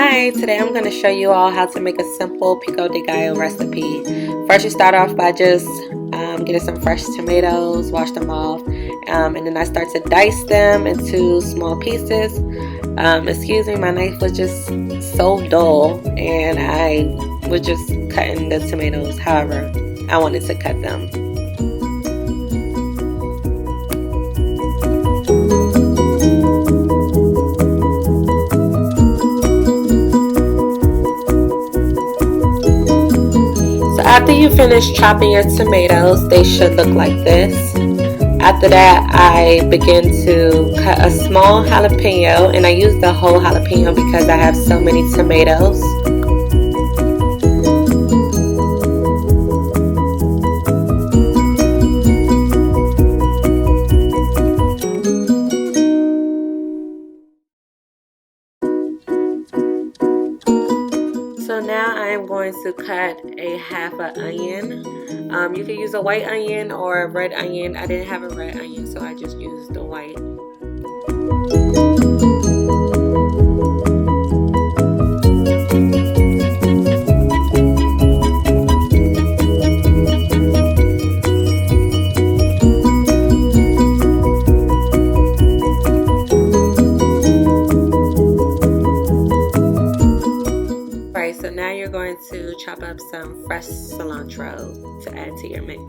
Hi, today I'm going to show you all how to make a simple Pico de Gallo recipe. First, you start off by just getting some fresh tomatoes, wash them off, and then I start to dice them into small pieces. Excuse me, my knife was just so dull and I was just cutting the tomatoes however I wanted to cut them. After you finish chopping your tomatoes, they should look like this. After that, I begin to cut a small jalapeno, and I use the whole jalapeno because I have so many tomatoes. So now I am going to cut a half an onion. You can use a white onion or a red onion. I didn't have a red onion, so I just used the white. So now you're going to chop up some fresh cilantro to add to your mix.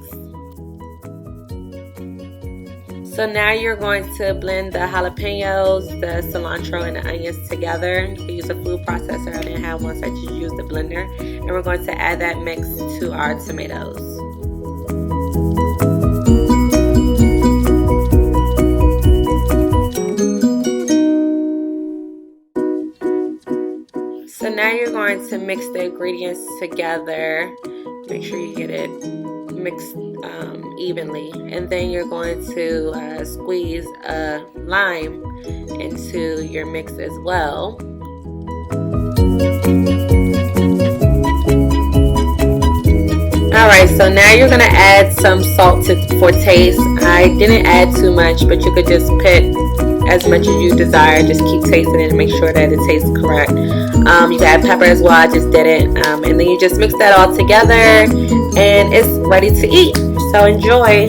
So now you're going to blend the jalapenos, the cilantro, and the onions together. You can use a food processor. I didn't have one, so I just used the blender. And we're going to add that mix to our tomatoes. So now you're going to mix the ingredients together. Make sure you get it mixed evenly. And then you're going to squeeze a lime into your mix as well. Alright, so now you're going to add some salt for taste. I didn't add too much, but you could just put as much as you desire. Just keep tasting it and make sure that it tastes correct. You can add pepper as well. I just did it. And then you just mix that all together and it's ready to eat. So enjoy.